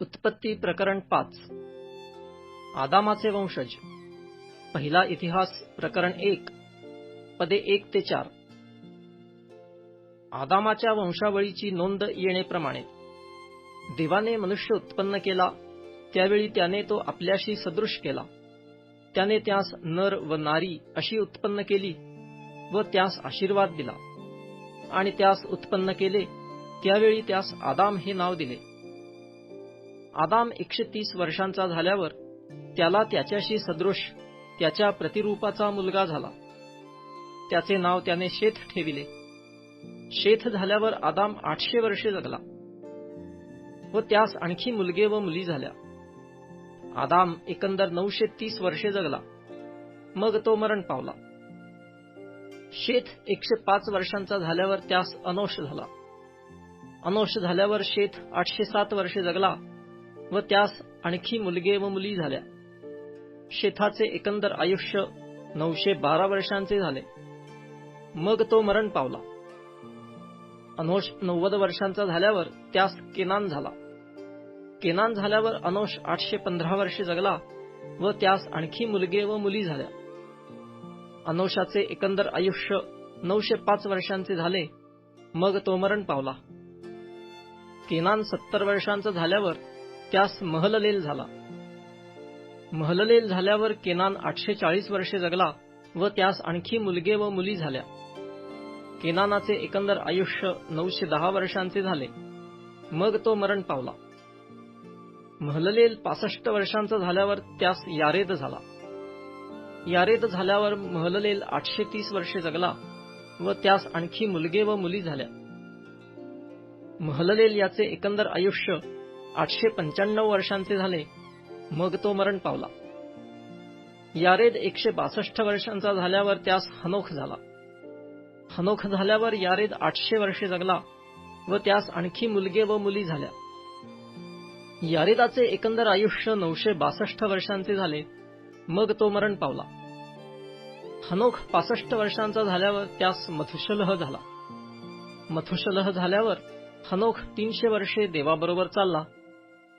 उत्पत्ती प्रकरण 5. आदामाचे वंशज. पहिला इतिहास प्रकरण 1 पदे 1 ते 4. आदामाच्या वंशावळीची नोंद येण्याप्रमाणे देवाने मनुष्य उत्पन्न केला, त्यावेळी त्याने तो आपल्याशी सदृश केला. त्याने त्यास नर व नारी अशी उत्पन्न केली व त्यास आशीर्वाद दिला. आणि त्यास उत्पन्न केले, त्यावेळी त्यास आदाम हे नाव दिले. आदाम 130 वर्षांचा झाल्यावर त्याला त्याच्याशी सदृश त्याच्या प्रतिरूपाचा मुलगा झाला. त्याचे नाव त्याने शेथ ठेविले. शेथ झाल्यावर आदाम 800 वर्षे जगला व त्यास आणखी मुलगे व मुली झाल्या. आदाम एकंदर 930 वर्षे जगला, मग तो मरण पावला. शेथ 105 वर्षांचा झाल्यावर त्यास अनोश झाला. अनोश झाल्यावर शेथ 807 वर्षे जगला व त्यास आणखी मुलगे व मुली झाल्या. शेथाचे एकंदर आयुष्य 912 वर्षांचे झाले, मग तो मरण पावला. अनोश 90 वर्षांचा झाल्यावर त्यास केनान झाला. केनान झाल्यावर अनोश 815 वर्षे जगला व त्यास आणखी मुलगे व मुली झाल्या. अनोशाचे एकंदर आयुष्य 905 वर्षांचे झाले, मग तो मरण पावला. केनान 70 वर्षांचा झाल्यावर त्यास महललेल झाला. महललेल झाल्यावर केनान 840 वर्षे जगला व त्यास आणखी मुलगे व मुली झाल्या. केनानाचे एकंदर आयुष्य 910 वर्षांचे झाले, मग तो मरण पावला. महललेल 65 वर्षांचा झाल्यावर त्यास यारेद झाला. यारेद झाल्यावर महललेल 830 वर्षे जगला व त्यास आणखी मुलगे व मुली झाल्या. महललेल याचे एकंदर आयुष्य 895 वर्षांचे झाले, मग तो मरण पावला. यारेद 162 वर्षांचा झाल्यावर त्यास हनोख झाला. हनोख झाल्यावर यारेद 800 वर्षे जगला व त्यास आणखी मुलगे व मुली झाल्या. यारेदाचे एकंदर आयुष्य 962 वर्षांचे झाले, मग तो मरण पावला. हनोख 65 वर्षांचा झाल्यावर त्यास मथुशलह झाला. मथुशलह झाल्यावर हनोख 300 वर्षे देवाबरोबर चालला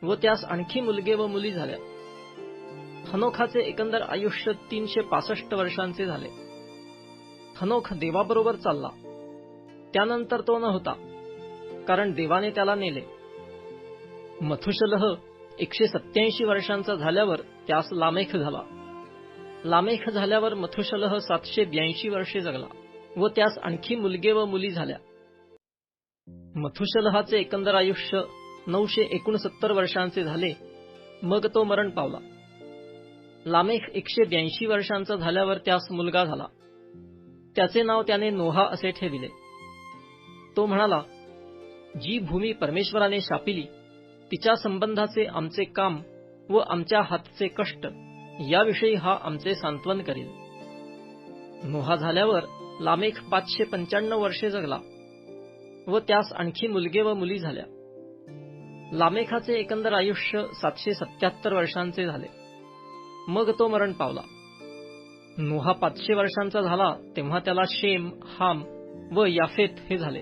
व त्यास आणखी मुलगे व मुली झाल्या. हनोखाचे एकंदर आयुष्य 365 वर्षांचे झाले. हनोख देवाबरोबर चालला, त्यानंतर तो न होता, कारण देवाने त्याला नेले. मथुशलह 187 वर्षांचा झाल्यावर त्यास लामेख झाला. लामेख झाल्यावर मथुशलह 782 वर्षे जगला व त्यास आणखी मुलगे व मुली झाल्या. मथुशलहाचे एकंदर आयुष्य 969 वर्षांचे झाले, मग तो मरण पावला. लामेख 182 वर्षांचा झाल्यावर त्यास मुलगा झाला. त्याचे नाव त्याने नोहा असे ठेविले. तो म्हणाला, जी भूमी परमेश्वराने शापिली तिच्या संबंधाचे आमचे काम व आमच्या हातचे कष्ट याविषयी हा आमचे सांत्वन करील. नोहा झाल्यावर लामेख 595 वर्षे जगला व त्यास आणखी मुलगे व मुली झाल्या. लामेखाचे एकंदर आयुष्य 777 वर्षांचे झाले, मग तो मरण पावला. नोहा 500 वर्षांचा झाला तेव्हा त्याला शेम, हाम व याफेत हे झाले.